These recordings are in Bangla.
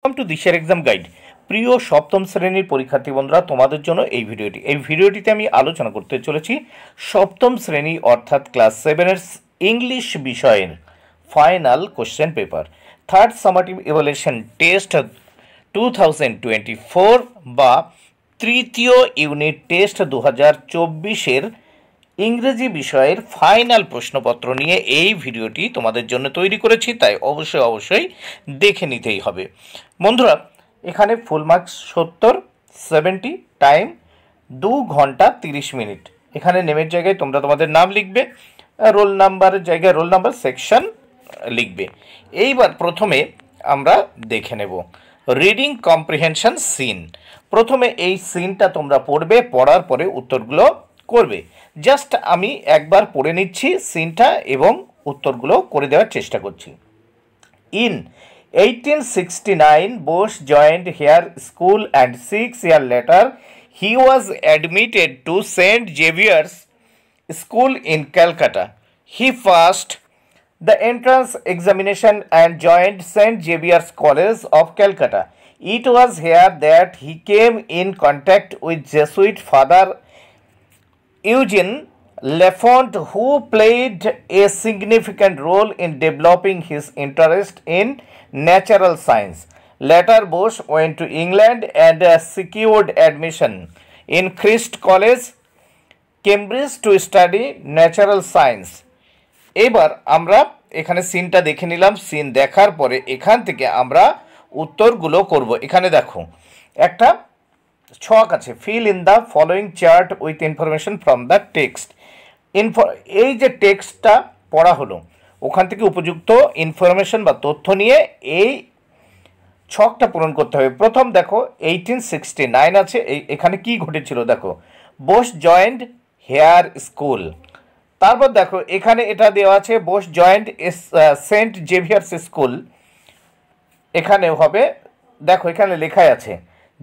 ওয়েলকাম টু দিশার এক্সাম গাইড। প্রিয় সপ্তম শ্রেণীর পরীক্ষার্থী বন্ধুরা, তোমাদের জন্য এই ভিডিওটিতে আমি আলোচনা করতে চলেছি সপ্তম শ্রেণী অর্থাৎ ক্লাস 7-এর ইংলিশ বিষয়ের final question paper third summative evaluation test 2024 বা তৃতীয় ইউনিট টেস্ট 2024-এর ইংরেজি বিষয়ের ফাইনাল প্রশ্নপত্র নিয়ে এই ভিডিওটি তোমাদের জন্য তৈরি করেছি, তাই অবশ্যই দেখে নিতেই হবে। বন্ধুরা, এখানে ফুল মার্কস 70 টাইম 2 ঘন্টা 30 মিনিট। এখানে নেমের জায়গায় তোমরা তোমাদের নাম লিখবে, রোল নাম্বারের জায়গায় রোল নাম্বার, সেকশন লিখবে। এইবার প্রথমে আমরা দেখে নেব রিডিং কম্প্রিহেনশন সিন। প্রথমে এই সিনটা তোমরা পড়বে, পড়ার পরে উত্তরগুলো করবে। জাস্ট আমি একবার পড়ে নিচ্ছি সিনটা এবং উত্তরগুলো করে দেওয়ার চেষ্টা করছি। In 1869 Bose joined here school and 6 years later he was admitted to St. Xavier's School in Calcutta. He passed the entrance examination and joined St. Xavier's College of Calcutta. It was here that he came in contact with Jesuit Father Eugene Lafont, who played a significant role in developing his interest in natural science. Later, Bose went to England and secured admission in Christ College, Cambridge to study natural science. এবার আমরা এখানে সিনটা দেখে নিলাম। সিন দেখার পরে এখান থেকে আমরা উত্তরগুলো করব। এখানে দেখো একটা ছক আছে, feel in the following chart with information from the text. এই যে টেক্সটটা পড়া হলো, ওখান থেকে উপযুক্ত ইনফরমেশন বা তথ্য নিয়ে এই ছকটা পূরণ করতে হবে। প্রথম দেখো 1869 আছে, এখানে কি ঘটেছিল দেখো, বোস জয়েন্ট হেয়ার স্কুল। তারপর দেখো এখানে এটা দেওয়া আছে Bose joined Saint Xavier's school. এখানেও হবে, দেখো এখানে লেখাই আছে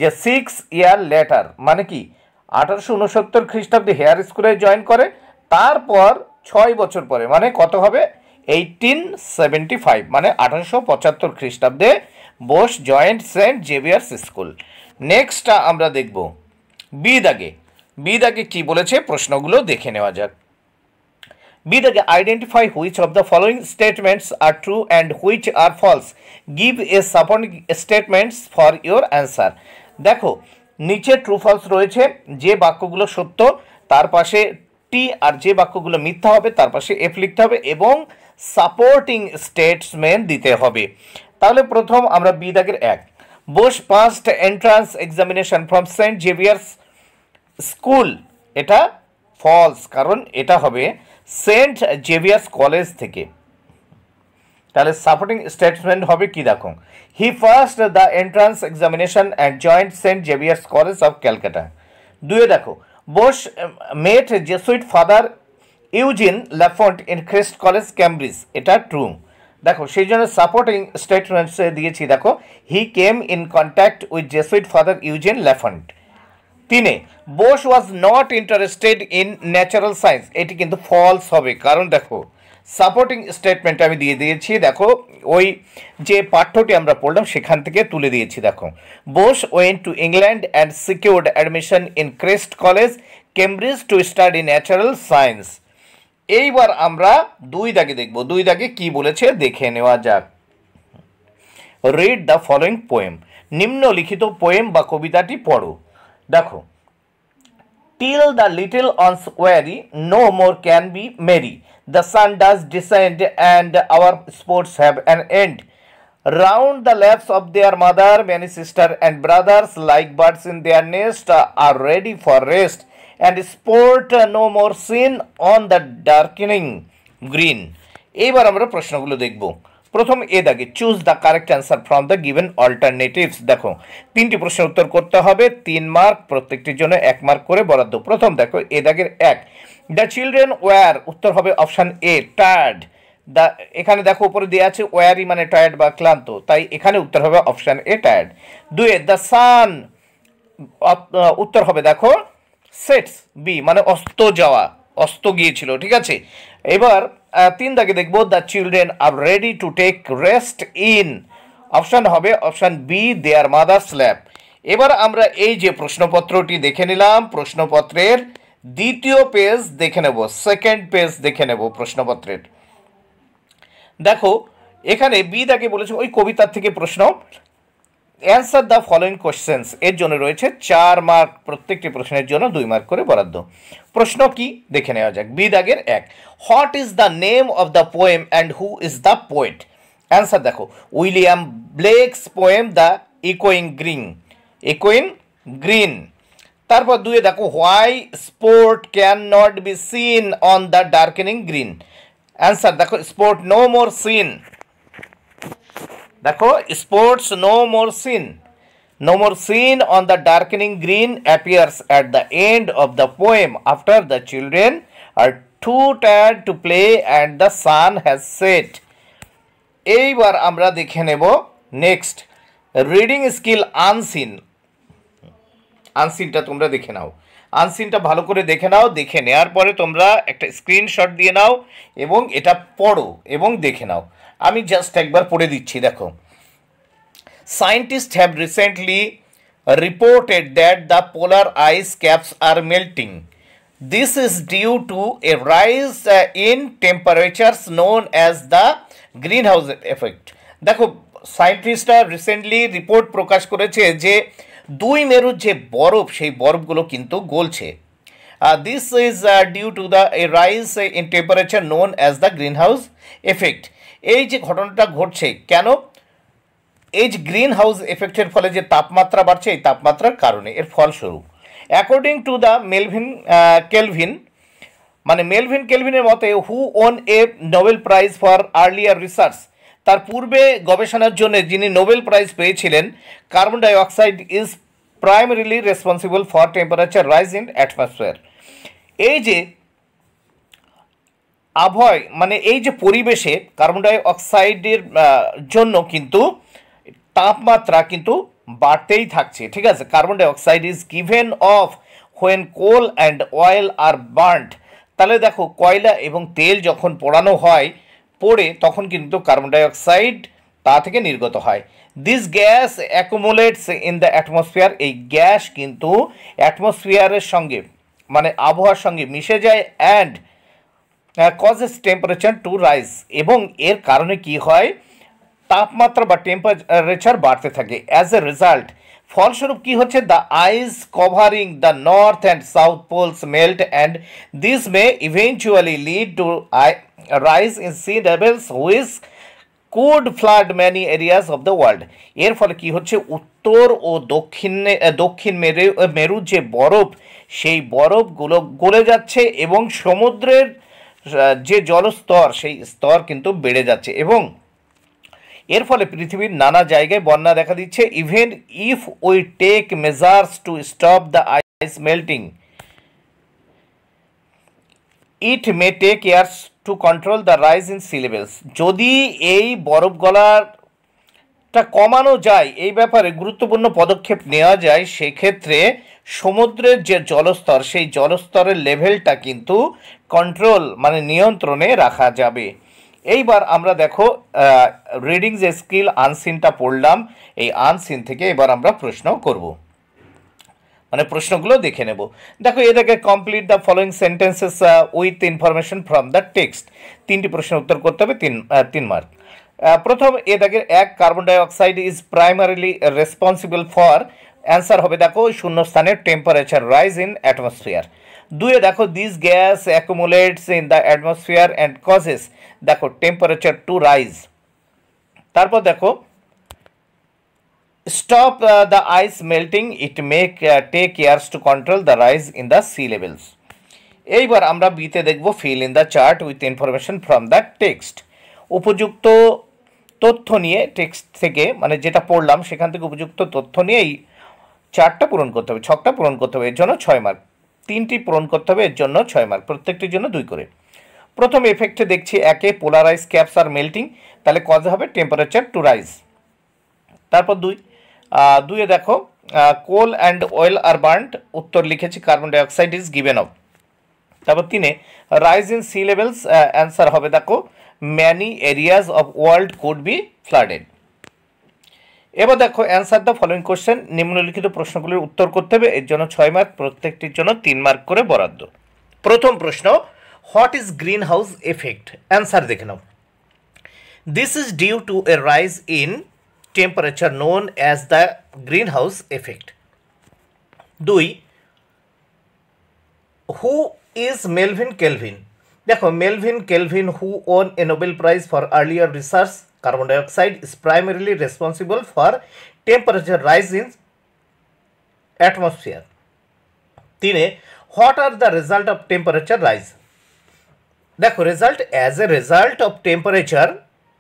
যে 6 ইয়ার লেটার, মানে কি 1869 খ্রিস্টাব্দে হেয়ার স্কুলে জয়েন করে, তারপর 6 বছর পরে মানে কত হবে 1875 মানে 1875 খ্রিস্টাব্দে Bose joined Saint Xavier's school. নেক্সটটা আমরা দেখব বি দাগে কি বলেছে, প্রশ্নগুলো দেখে নেওয়া যাক। বি দাগে identify which of the following statements are true and which are false, give a supporting statements for your answer. দেখো নিচে ট্রু ফলস রয়েছে, যে বাক্যগুলো সত্য তার পাশে টি, আর যে বাক্যগুলো মিথ্যা হবে তার পাশে এফ লিখতে হবে এবং সাপোর্টিং স্টেটমেন্ট দিতে হবে। তাহলে প্রথম আমরা বি দাগের 1, Bose passed entrance examination from saint Xavier's school, এটা ফলস, কারণ এটা হবে সেন্ট জেভিয়ার্স কলেজ থেকে। তাহলে সাপোর্টিং স্টেটমেন্ট হবে কি দেখো, he passed the entrance examination and joined Saint Xavier's college of Calcutta. 2 দেখো, Bose met Jesuit father Eugene Lafont in Christ college Cambridge, এটা ট্রু। দেখো সেই জন্য সাপোর্টিং স্টেটমেন্টসে দিয়েছি, দেখো he came in contact with Jesuit father Eugene Lafont. 3, Bose was not interested in natural science, এটি কিন্তু ফলস হবে, কারণ দেখো সাপোর্টিং স্টেটমেন্ট আমি দিয়ে দিয়েছি, দেখো ওই যে পাঠ্যটি আমরা পড়লাম সেখান থেকে তুলে দিয়েছি। দেখো Bose went to England and secured admission in Christ college Cambridge to study natural science. এইবার আমরা 2 দাগে দেখব, 2 দাগে কি বলেছে দেখে নেওয়া যাক। রিড দ্য ফলোয়িং পোয়েম, নিম্নলিখিত পোয়েম বা কবিতাটি পড়ো। দেখো, till the little ones weary, no more can be merry. The sun does descend and our sports have an end. Round the laps of their mother, many sisters and brothers, like birds in their nest, are ready for rest, and sport no more seen on the darkening green. এবার আমরা প্রশ্নগুলো দেখব। প্রথম এ দাগে, choose the correct answer from the given alternatives. দেখো 3টি প্রশ্নের উত্তর করতে হবে, 3 মার্ক, প্রত্যেকটির জন্য 1 মার্ক করে বরাদ্দ। প্রথম দেখো এ দাগের 1, দ্য চিলড্রেন ওয়ার, উত্তর হবে অপশান এ টায়ার্ড। এখানে দেখো উপরে দেওয়া আছে ওয়ারি মানে টায়ার্ড বা ক্লান্ত, তাই এখানে উত্তর হবে option A tired. 2, the sun, উত্তর হবে দেখো সেটস, বি মানে অস্ত যাওয়া, অস্ত গিয়েছিল, ঠিক আছে। এবার 3 দাগে দেখব, the children are ready to take rest in option হবে option B, their mothers lap. এবার আমরা এই যে প্রশ্নপত্রটি দেখে নিলাম, প্রশ্নপত্রের দ্বিতীয় পেজ দেখে নেব, সেকেন্ড পেজ দেখে নেব প্রশ্নপত্রের। দেখো এখানে বি দাগে বলেছে ওই কবিতার থেকে প্রশ্ন, অ্যান্সার দ্য ফলোয়িং কোশ্চেন্স, এর জন্য রয়েছে 4 মার্ক, প্রত্যেকটি প্রশ্নের জন্য 2 মার্ক করে বরাদ্দ। প্রশ্ন কি দেখে নেওয়া যাক। বি দাগের 1, what is the name of the poem and who is the poet? Answer দেখো, William ব্লেকস poem the ইকোয়িং green, ইকোয়িং green. তারপর 2 দেখো, why sport can not be seen on the darkening green? Answer দেখো, স্পোর্ট নো মোর সিন। দেখো, sports no more scene, no more seen on the darkening green appears at the end of the poem after the children R two tired to play and the sun has set. এইবার আমরা দেখে নেব নেক্সট, রিডিং স্কিল আনসিন। আনসিনটা তোমরা দেখে নাও, আনসিনটা ভালো করে দেখে নাও, দেখে নেওয়ার পরে তোমরা একটা স্ক্রিনশট দিয়ে নাও এবং এটা পড়ো এবং দেখে নাও। আমি জাস্ট একবার পড়ে দিচ্ছি, দেখো। Scientist have recently reported that the polar ice caps are melting. This is due to a rise in temperatures known as the green house effect. দেখো, সায়েন্টিস্টরা রিসেন্টলি রিপোর্ট প্রকাশ করেছে যে 2 মেরুর যে বরফ, সেই বরফগুলো কিন্তু গলছে। This is due to the a rise in temperature known as the green house effect. এই যে ঘটনাটা ঘটছে কেন? এই যে গ্রিন হাউস এফেক্টের ফলে যে তাপমাত্রা বাড়ছে, এই তাপমাত্রার কারণে, এর ফলস্বরূপ। অ্যাকর্ডিং টু দ্য কেলভিন, মানে মেলভিন কেলভিনের মতে, হু won a Nobel prize for earlier research, তার পূর্বে গবেষণার জন্য যিনি নোবেল প্রাইজ পেয়েছিলেন, carbon dioxide is primarily responsible for temperature rise in atmosphere. এই যে আবহাওয়া, মানে এই যে পরিবেশে কার্বন ডাই অক্সাইডের জন্য কিন্তু তাপমাত্রা কিন্তু বাড়তেই থাকছে, ঠিক আছে। Carbon dioxide is given of when coal and oil R burned. তাহলে দেখো, কয়লা এবং তেল যখন পোড়ানো হয়, পড়ে তখন কিন্তু কার্বন ডাই অক্সাইড তা থেকে নির্গত হয়। This gas accumulates in the atmosphere, এই গ্যাস কিন্তু অ্যাটমসফিয়ারের সঙ্গে, মানে আবহাওয়ার সঙ্গে মিশে যায়, and causes temperature to rise, এবং এর কারণে কি হয়, তাপমাত্রা বা টেম্পারেচার বাড়তে থাকে। অ্যাজ এ রেজাল্ট, ফলস্বরূপ কি হচ্ছে, the ice covering the north and south poles melt and this may eventually lead to rise in sea levels which could flood many areas of the world. এর ফলে কি হচ্ছে, উত্তর ও দক্ষিণ মেরুর যে বরফ, সেই বরফগুলো গলে যাচ্ছে এবং সমুদ্রের যে জলস্তর, সেই স্তর কিন্তু বেড়ে যাচ্ছে, এবং এর ফলে পৃথিবীর নানা জায়গায় বন্যা দেখা দিচ্ছে। Even if we take measures to stop the ice melting, it may take years to control the rise in sea levels. যদি এই বরফ গলাটা কমানো যায়, এই ব্যাপারে গুরুত্বপূর্ণ পদক্ষেপ নেওয়া যায়, সেক্ষেত্রে সমুদ্রের যে জলস্তর, সেই জলস্তরের লেভেলটা কিন্তু কন্ট্রোল, মানে নিয়ন্ত্রণে রাখা যাবে। এইবার আমরা দেখো, রিডিং যে স্কিল আনসিনটা পড়লাম, এই আনসিন থেকে এবার আমরা প্রশ্ন করব, মানে প্রশ্নগুলো দেখে নেব। দেখো, এ দেখে complete the following sentences with information from the text. 3টি প্রশ্নের উত্তর করতে হবে, 3 মার্ক। প্রথম এ দেখে 1, carbon dioxide is primarily responsible for, answer হবে দেখো শূন্যস্থানে টেম্পারেচার রাইজ ইন অ্যাটমসফিয়ার। 2 দেখো, this gas accumulates in the atmosphere and causes, দেখো টেম্পারেচার টু রাইজ। তারপর দেখো, stop the ice melting, it make take years to control the rise in the sea levels. এইবার আমরা বিতে দেখব, fill in the chart with information from the text. উপযুক্ত তথ্য নিয়ে টেক্সট থেকে, মানে যেটা পড়লাম সেখান থেকে উপযুক্ত তথ্য নিয়ে এই চার্টটা পূরণ করতে হবে, ছকটা পূরণ করতে হবে, এর জন্য 6 মার্ক। 3টি পূরণ করতে হবে, এর জন্য 6 মার্ক, প্রত্যেকটির জন্য 2 করে। প্রথম এফেক্টে দেখছি 1, পোলারাইজ ক্যাপস আর মেল্টিং, তাহলে কজ হবে টেম্পারেচার টু রাইজ। তারপর 2 দেখো, কোল অ্যান্ড অয়েল আর বার্নড, উত্তর লিখেছি carbon dioxide is given of. তারপর 3, rise in sea levels, answer হবে দেখো many areas of world could be flooded. এবার দেখো অ্যান্সার দ্য ফলোইং কোশ্চেন, নিম্নলিখিত প্রশ্নগুলির উত্তর করতে হবে। এর জন্য 6 মার্ক, প্রত্যেকটির জন্য 3 মার্ক করে বরাদ্দ। প্রথম প্রশ্ন, what is green house effect? Answer দেখে নাও। This is due to a rise in temperature known as the green house effect. 2, who is Melvin Kelvin? দেখো Melvin Kelvin, who won a Nobel prize for earlier research carbon dioxide is primarily responsible for temperature rise in atmosphere. 3, what are the result of temperature rise? देखो result as a result of temperature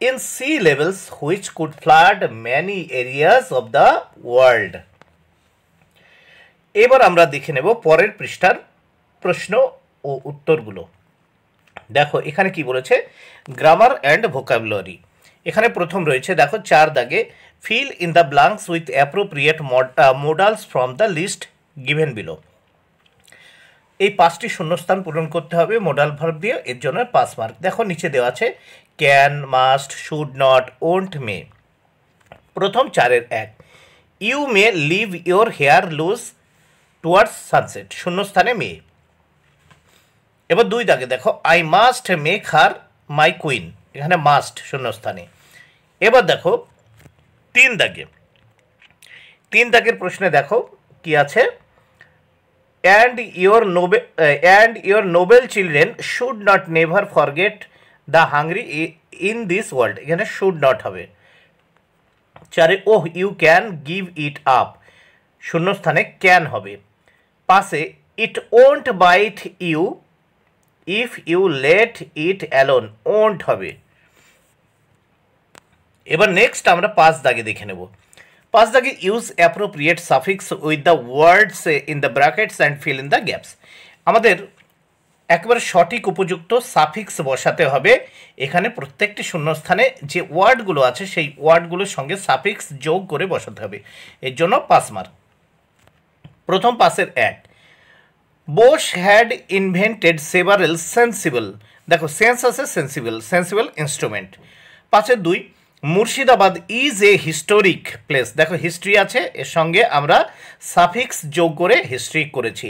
in sea levels which could flood many areas of the world. এবার আমরা দেখে নেব পরের পৃষ্ঠার প্রশ্ন ও উত্তরগুলো। দেখো এখানে কি বলেছে, গ্রামার অ্যান্ড ভোকাবুলারি। এখানে প্রথম রয়েছে দেখো 4 দাগে, fill in the blanks with appropriate modals from the list given below. এই 5টি শূন্যস্থান পূরণ করতে হবে মোডাল ভার্ব দিয়ে, এর জন্য 5 মার্ক। দেখো নিচে দেওয়া আছে can, must, should not, won't, may. প্রথম 4-এর 1, you may leave your hair loose towards sunset, শূন্যস্থানে মে। এবার 2 দাগে দেখো, I must make her my queen, এখানে মাস্ট শূন্যস্থানে। এবার দেখো 3 দাগে, 3 দাগের প্রশ্নে দেখো কি আছে, and your noble children should not never forget the hungry in this world, এখানে শুড নট হবে। 4, oh you can give it up, শূন্যস্থানে ক্যান হবে। 5, it won't bite you if you let it alone, won't হবে। এবার নেক্সট আমরা 5 দাগে দেখে নেব। 5 দাগে use appropriate suffix with the words in the brackets and feel in the gaps. আমাদের একেবারে সঠিক উপযুক্ত সাফিক্স বসাতে হবে। এখানে প্রত্যেকটি শূন্যস্থানে যে ওয়ার্ডগুলো আছে সেই ওয়ার্ডগুলোর সঙ্গে সাফিক্স যোগ করে বসাতে হবে, এর জন্য 5 মার্ক। প্রথম 5-এর 1, Bose had invented several sensible, দেখো সেন্স আছে, সেন্সিবল ইনস্ট্রুমেন্ট। 5-এর 2, Murshidabad is a historic place, দেখো হিস্ট্রি আছে, এর সঙ্গে আমরা সাফিক্স যোগ করে হিস্ট্রি করেছি।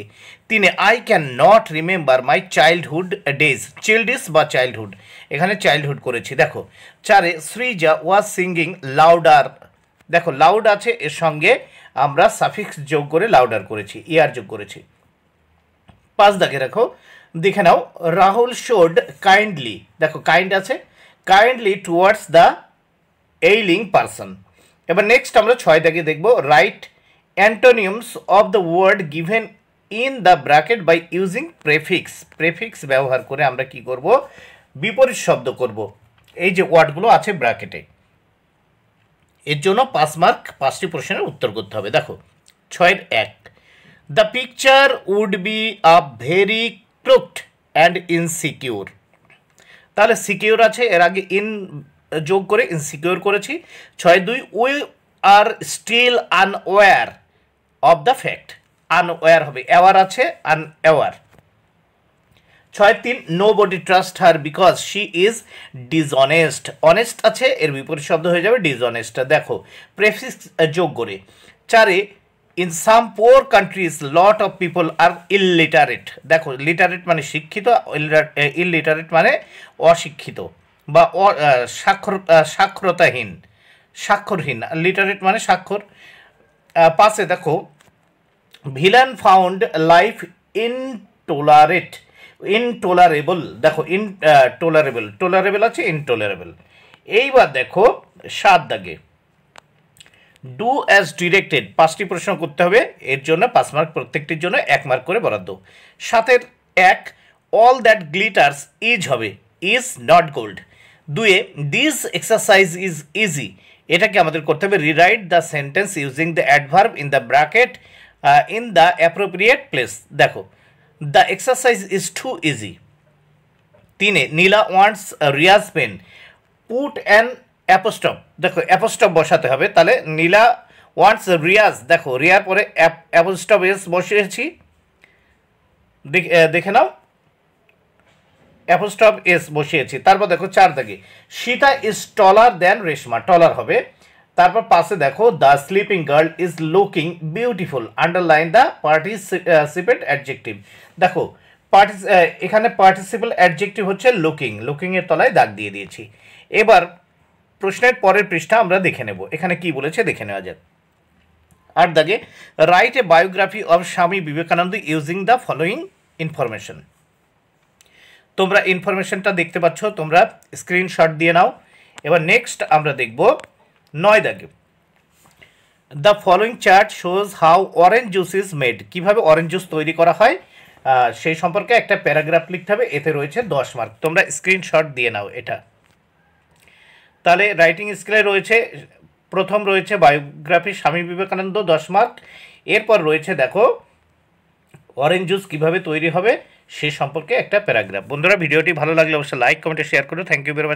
3, I can not remember my childhood days, চিল্ড্রিস বা চাইল্ডহুড, এখানে চাইল্ডহুড করেছি। দেখো 4, শ্রীজা ওয়াজ সিঙ্গিং লাউডার, দেখো লাউড আছে, এর সঙ্গে আমরা সাফিক্স যোগ করে লাউডার করেছি, ইয়ার যোগ করেছি। 5 দাগে রাখো, দেখে নাও, রাহুল শোড কাইন্ডলি, দেখো কাইন্ড আছে, kindly towards the ailing person. এবার নেক্সট আমরা 6 দাগে দেখব, write antonyms of the word given in the bracket by using prefix, prefix ব্যবহার করে আমরা কি করব, বিপরীত শব্দ করব এই যে ওয়ার্ডগুলো আছে ব্র্যাকেটে। এর জন্য 5 মার্ক, 5টি প্রশ্নের উত্তর করতে হবে। দেখো 6-এর 1, the picture would be a very crooked and insecure, তাহলে সিকিউর আছে, এর আগে ইন যোগ করে ইনসিকিউর করেছি। 6-2, we are still unaware of the fact, unaware হবে, অ্যাওয়ার আছে, unaware. 6-3, nobody trust her because she is dishonest, honest আছে, এর বিপরীত শব্দ হয়ে যাবে ডিসঅনেস্ট, দেখো প্রেফিক্স যোগ করে। 4, in some poor countries lot of people are illiterate, দেখো লিটারেট মানে শিক্ষিত, ইললিটারেট মানে অশিক্ষিত বা সাক্ষরতাহীন, স্বাক্ষরহীন, লিটারেট মানে স্বাক্ষর। 5-এ দেখো, ভিলান ফাউন্ড লাইফ ইনটোলারেবল, দেখো টোলারেবল আছে, ইনটোলারেবল। এইবার দেখো 7 দাগে, ডু অ্যাজ ডিরেক্টেড, 5টি প্রশ্ন করতে হবে, এর জন্য 5 মার্ক, প্রত্যেকটির জন্য 1 মার্ক করে বরাদ্দ। 7-এর 1, অল দ্যাট গ্লিটার্স ইজ হবে, is not gold. 2, this exercise is easy, এটাকে আমাদের করতে হবে, rewrite the sentence using the adverb in the bracket in the appropriate place, দেখো the exercise is too easy. 3, Neela wants Riaz pen, put an apostrophe, দেখো অ্যাপোস্টপ বসাতে হবে, তাহলে নীলা ওয়ান্টস রিয়াজ, দেখো রিয়ার পরে অ্যাপোস্টপ এস বসিয়েছি, দেখে নাও অ্যাপোস্টপ এস বসিয়েছি। তারপর দেখো 4 দাগে, সীতা ইজ টলার দেন রেশমা, টলার হবে। তারপর পাশে দেখো the sleeping girl is looking beautiful, underline the participate adjective. দেখো এখানে পার্টিসিপেল অ্যাডজেক্টিভ হচ্ছে লুকিং, লুকিংয়ের তলায় দাগ দিয়ে দিয়েছি। এবার প্রশ্নের পরের পৃষ্ঠা আমরা দেখে নেব, এখানে কি বলেছে দেখে নেওয়া যাক। 8 দাগে write a biography of Swami Vivekananda using the following information. তোমরা ইনফরমেশনটা দেখতে পাচ্ছ, তোমরা স্ক্রিনশট দিয়ে নাও। এবার নেক্সট আমরা দেখব 9 দাগে the following chart shows how orange juice is made. কীভাবে অরেঞ্জ জুস তৈরি করা হয় সেই সম্পর্কে একটা প্যারাগ্রাফ লিখতে হবে, এতে রয়েছে 10 মার্ক। তোমরা স্ক্রিনশট দিয়ে নাও এটা। তাহলে রাইটিং স্কিলে রয়েছে, প্রথম রয়েছে বায়োগ্রাফি স্বামী বিবেকানন্দ 10 মার্ক। এরপর রয়েছে দেখো অরেঞ্জ জুস কীভাবে তৈরি হবে সে সম্পর্কে একটা প্যারাগ্রাফ। বন্ধুরা ভিডিওটি ভালো লাগলে অবশ্যই লাইক কমেন্টে শেয়ার করো। Thank you very much.